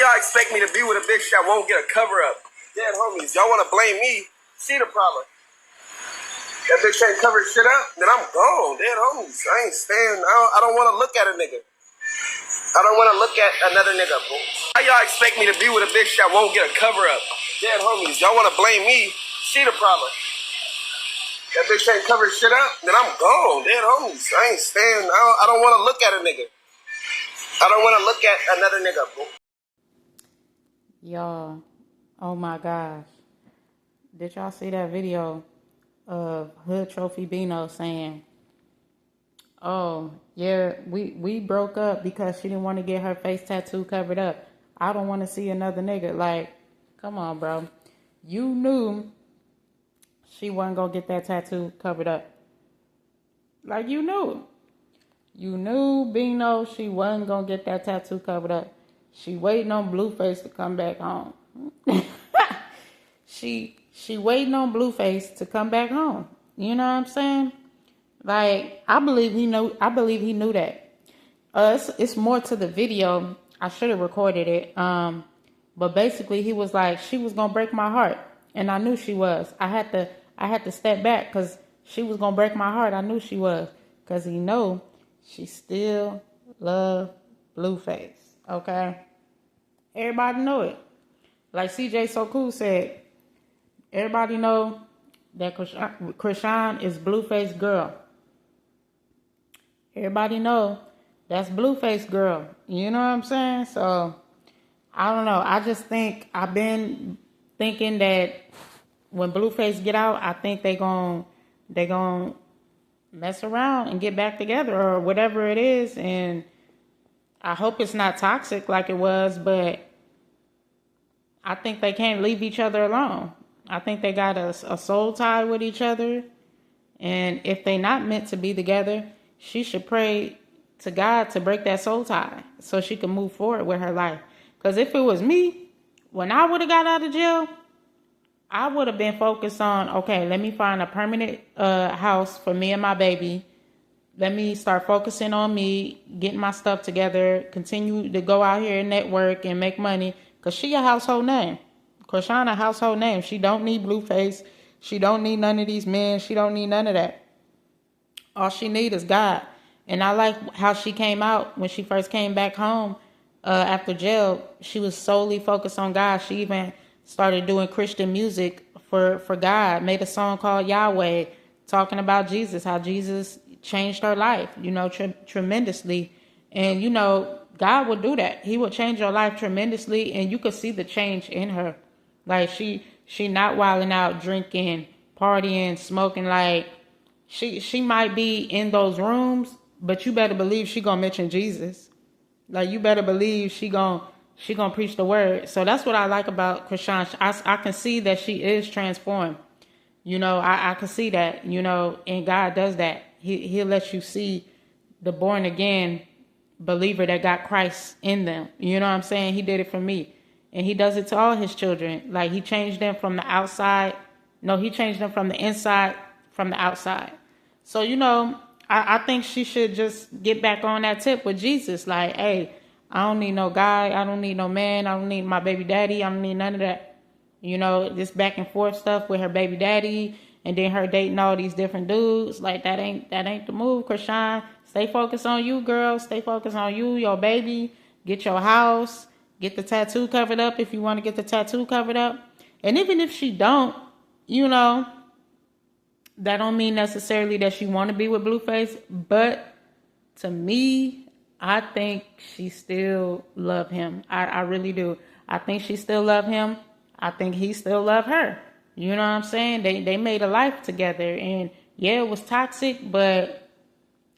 y'all expect me to be with a bitch that won't get a cover up? Dead homies. Y'all want to blame me? See the problem. That bitch ain't covered shit up, then I'm gone. Dead homies. I ain't staying. I don't want to look at a nigga. I don't want to look at another nigga, bro. Why y'all expect me to be with a bitch that won't get a cover up? Dead homies. Y'all want to blame me? See the problem. That bitch ain't covered shit up, then I'm gone. Dead homies. I ain't staying. I don't want to look at a nigga. I don't want to look at another nigga, bro. Y'all, oh my gosh. Did y'all see that video of Hood Trophy Bino saying, oh, yeah, we broke up because she didn't want to get her face tattoo covered up. I don't want to see another nigga. Like, come on, bro. You knew she wasn't going to get that tattoo covered up. Like, you knew. You knew, Bino, she wasn't going to get that tattoo covered up. She waiting on Blueface to come back home. She waiting on Blueface to come back home. You know what I'm saying? Like, I believe he knew that. It's more to the video. I should have recorded it. But basically he was like, she was gonna break my heart. And I knew she was. I had to step back because she was gonna break my heart. I knew she was. Because he know she still love Blueface. Okay? Everybody know it. Like CJ So Cool said, everybody know that Chrisean is Blueface girl. Everybody know that's Blueface girl. You know what I'm saying? So, I don't know. I just think, I've been thinking that when Blueface get out, I think they gon' mess around and get back together or whatever it is. And I hope it's not toxic like it was, but I think they can't leave each other alone. I think they got a soul tie with each other. And if they not meant to be together, she should pray to God to break that soul tie so she can move forward with her life. Because if it was me, when I would have got out of jail, I would have been focused on, okay, let me find a permanent house for me and my baby. Let me start focusing on me, getting my stuff together, continue to go out here and network and make money. Because she a household name. Chrisean a household name. She don't need Blueface. She don't need none of these men. She don't need none of that. All she need is God. And I like how she came out when she first came back home after jail. She was solely focused on God. She even started doing Christian music for God. Made a song called Yahweh, talking about Jesus, how Jesus changed her life, you know, tremendously. And, you know, God would do that. He would change her life tremendously. And you could see the change in her. Like she not wilding out, drinking, partying, smoking. Like she might be in those rooms, but you better believe she gonna mention Jesus. Like you better believe she gonna preach the word. So that's what I like about Chrisean. I can see that she is transformed. You know, I can see that, you know, and God does that. He'll let you see the born again believer that got Christ in them. You know what I'm saying? He did it for me. And he does it to all his children. Like he changed them from the outside. No, he changed them from the inside, from the outside. So, you know, I think she should just get back on that tip with Jesus. Like, hey, I don't need no guy. I don't need no man. I don't need my baby daddy. I don't need none of that. You know, this back and forth stuff with her baby daddy and then her dating all these different dudes. Like that ain't the move, Chrisean. Stay focused on you, girl. Stay focused on you, your baby. Get your house. Get the tattoo covered up if you want to get the tattoo covered up. And even if she don't, you know, that don't mean necessarily that she want to be with Blueface. But to me, I think she still love him. I really do. I think she still love him. I think he still love her. You know what I'm saying? They made a life together. And yeah, it was toxic, but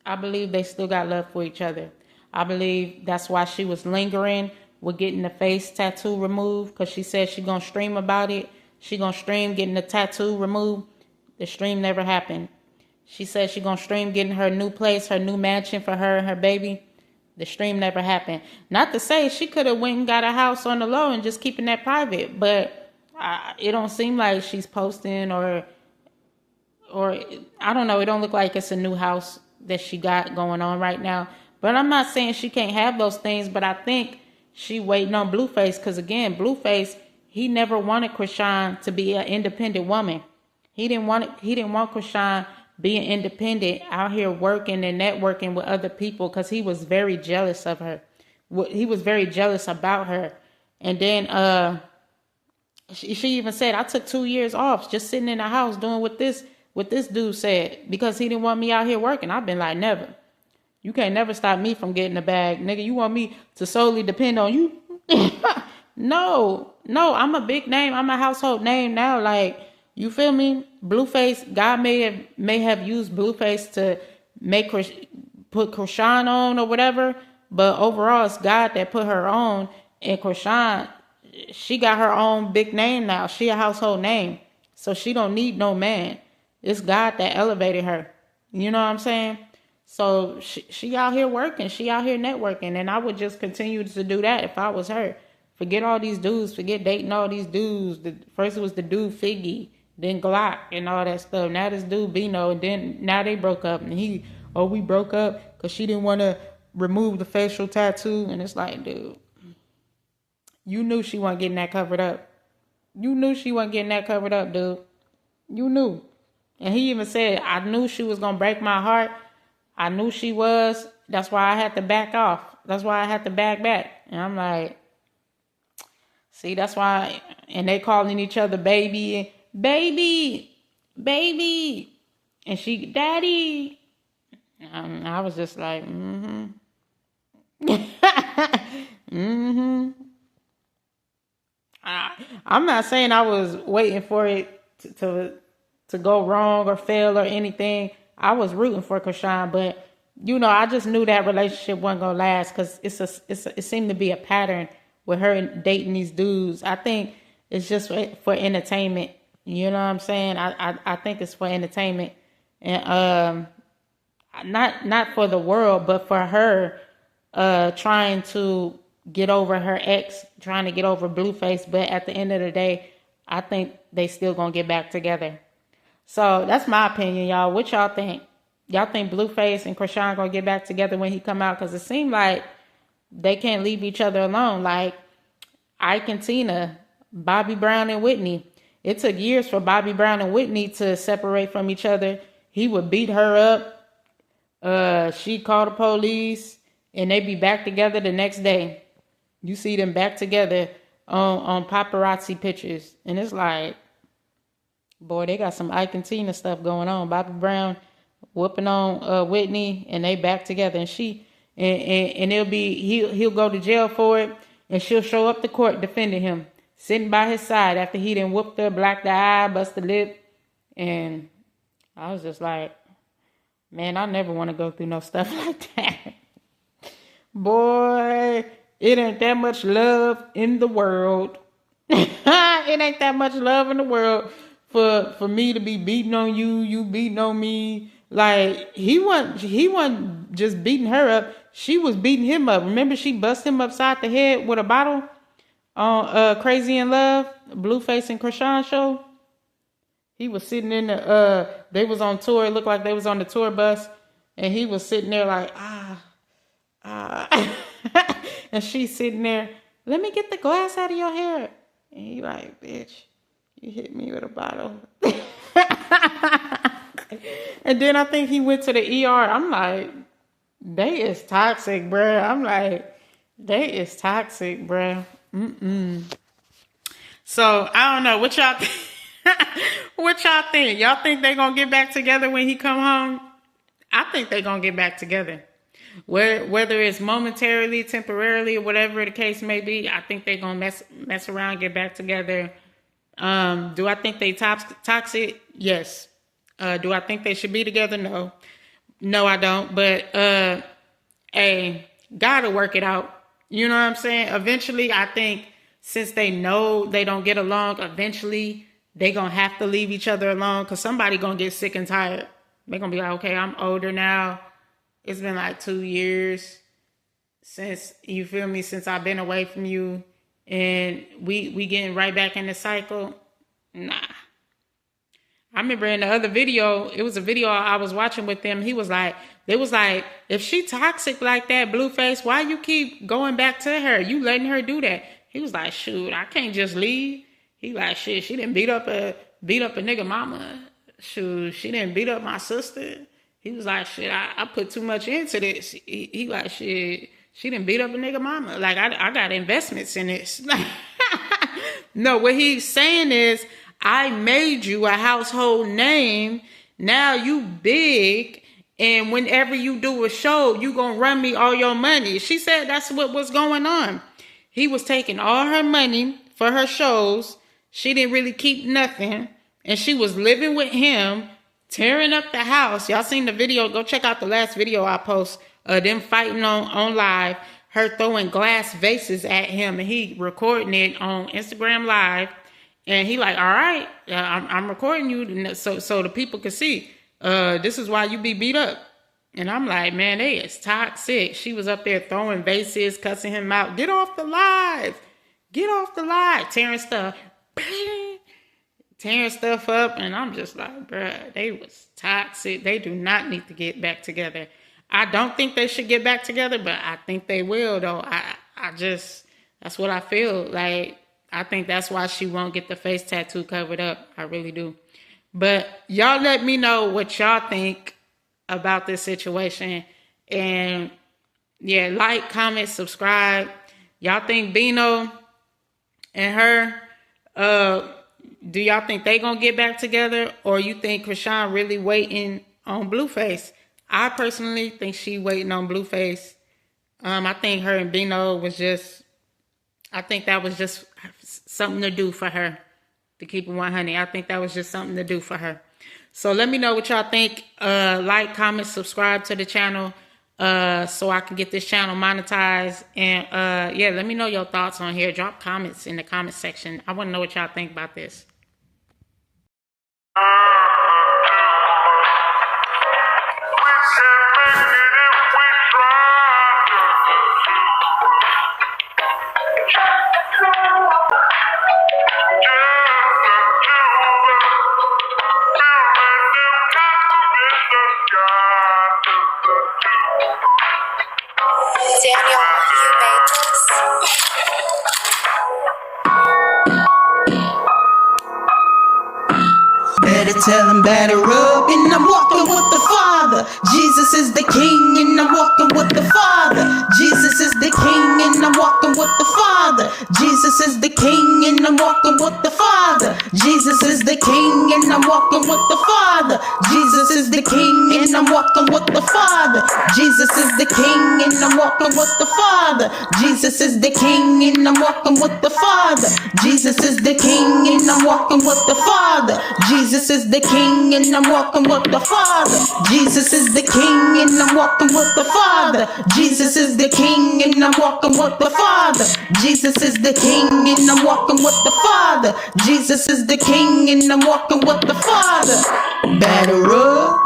I believe they still got love for each other. I believe that's why she was lingering with getting the face tattoo removed, because she said she gonna stream about it. She gonna stream getting the tattoo removed. The stream never happened. She said she gonna stream getting her new place, her new mansion for her and her baby. The stream never happened. Not to say she could have went and got a house on the low and just keeping that private, but it don't seem like she's posting or I don't know. It don't look like it's a new house that she got going on right now. But I'm not saying she can't have those things, but I think she waiting on Blueface, because again, Blueface, he never wanted Chrisean to be an independent woman. He didn't want Chrisean being independent out here working and networking with other people, because he was very jealous of her. He was very jealous about her. And then she even said, I took 2 years off just sitting in the house doing what this dude said, because he didn't want me out here working. I've been like, never. You can't never stop me from getting the bag. Nigga, you want me to solely depend on you? No, I'm a big name. I'm a household name now. Like, you feel me? Blueface, God may have used Blueface to put Chrisean on or whatever, but overall it's God that put her on. And Chrisean, she got her own big name now. She a household name, so she don't need no man. It's God that elevated her. You know what I'm saying? So she out here working. She out here networking. And I would just continue to do that if I was her. Forget all these dudes. Forget dating all these dudes. First it was the dude Figgy, then Glock and all that stuff. Now this dude Bino. And then now they broke up. And we broke up because she didn't want to remove the facial tattoo. And it's like, dude, you knew she wasn't getting that covered up. You knew she wasn't getting that covered up, dude. You knew. And he even said, I knew she was going to break my heart. I knew she was. That's why I had to back off. That's why I had to back back. And I'm like, see, that's why. And they calling each other baby. And she, daddy. I was just like, I'm not saying I was waiting for it to go wrong or fail or anything. I was rooting for Chrisean, but I just knew that relationship wasn't gonna last, because it seemed to be a pattern with her dating these dudes. I think it's just for entertainment. You know what I'm saying? I think it's for entertainment, and not for the world, but for her trying to get over her ex, trying to get over Blueface. But at the end of the day, I think they still gonna get back together. So that's my opinion, y'all. What y'all think? Y'all think Blueface and Chrisean gonna get back together when he come out? Because it seemed like they can't leave each other alone. Like Ike and Tina, Bobby Brown and Whitney. It took years for Bobby Brown and Whitney to separate from each other. He would beat her up. She'd call the police, and they'd be back together the next day. You see them back together on paparazzi pictures. And it's like, boy, they got some Ike and Tina stuff going on. Bobby Brown whooping on Whitney, and they back together. And he'll go to jail for it, and she'll show up to court defending him, sitting by his side after he done whooped her, blacked the eye, bust the lip. And I was just like, man, I never want to go through no stuff like that. Boy, it ain't that much love in the world. It ain't that much love in the world for me to be beating on you, you beating on me. Like, he wasn't just beating her up. She was beating him up. Remember, she bust him upside the head with a bottle on Crazy in Love, Blueface and Chrisean show. He was sitting in they was on tour. It looked like they was on the tour bus. And he was sitting there like, and she's sitting there, let me get the glass out of your hair. And he like, bitch, you hit me with a bottle. And then I think he went to the ER. I'm like, they is toxic, bruh. I'm like, they is toxic, bruh. So, I don't know. What y'all think? What y'all think? Y'all think they gonna get back together when he come home? I think they gonna get back together. Whether it's momentarily, temporarily, or whatever the case may be, I think they gonna mess around, get back together. Do I think they toxic? Yes. Do I think they should be together? No. No, I don't. But hey, gotta work it out. You know what I'm saying? Eventually, I think since they know they don't get along, eventually they gonna have to leave each other alone, because somebody gonna get sick and tired. They're gonna be like, okay, I'm older now. It's been like 2 years since, you feel me, since I've been away from you, and we getting right back in the cycle. Nah. I remember in the other video, it was a video I was watching with them. He was like, they was like, if she toxic like that, Blueface, why you keep going back to her? You letting her do that? He was like, shoot, I can't just leave. He like, shit, she didn't beat up a nigga mama. Shoot, she didn't beat up my sister. He was like, shit, I put too much into this. He like, shit, she didn't beat up a nigga mama. Like, I got investments in this. No, what he's saying is, I made you a household name. Now you big. And whenever you do a show, you gonna run me all your money. She said that's what was going on. He was taking all her money for her shows. She didn't really keep nothing. And she was living with him, tearing up the house. Y'all seen the video? Go check out the last video I post. Them fighting on live. Her throwing glass vases at him. And he recording it on Instagram Live. And he like, all right, I'm recording you so the people can see. This is why you be beat up. And I'm like, man, they is toxic. She was up there throwing vases, cussing him out. Get off the live. Get off the live. Tearing stuff up. And I'm just like, bruh, they was toxic. They do not need to get back together. I don't think they should get back together, but I think they will, though. That's what I feel like. I think that's why she won't get the face tattoo covered up. I really do. But y'all let me know what y'all think about this situation. And yeah, like, comment, subscribe. Y'all think Bino and her, do y'all think they gonna get back together? Or you think Chrisean really waiting on Blueface? I personally think she waiting on Blueface. I think her and Bino was just, I think that was just something to do for her, to keep it 100. I think that was just something to do for her. So let me know what y'all think. Like, comment, subscribe to the channel so I can get this channel monetized. And yeah, let me know your thoughts on here. Drop comments in the comment section. I want to know what y'all think about this. Daniel, you made this. Better tell him better up, and I'm walking with the Father. Jesus is the King, and I'm walking with the Father. Jesus is the King, and I'm walking with the Father. Jesus is the King, and I'm walking with the Father. Jesus is the King, and I'm walking with the Father. Jesus is the King, and I'm walking with the Father. Jesus is the King, and I'm walking with the Father. Jesus is the King, and I'm walking with the Father. Jesus is the King, and I'm walking with the Father. Jesus is the King, and I'm walking with the Father. Jesus is the King, and I'm walking with the Father. Jesus is the King, and I'm walking with the Father. Jesus is the King, and I'm walking with the Father. Jesus is the King, and I'm walking with the Father. Batter up.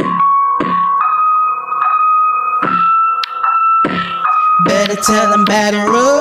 Better tell him batter up.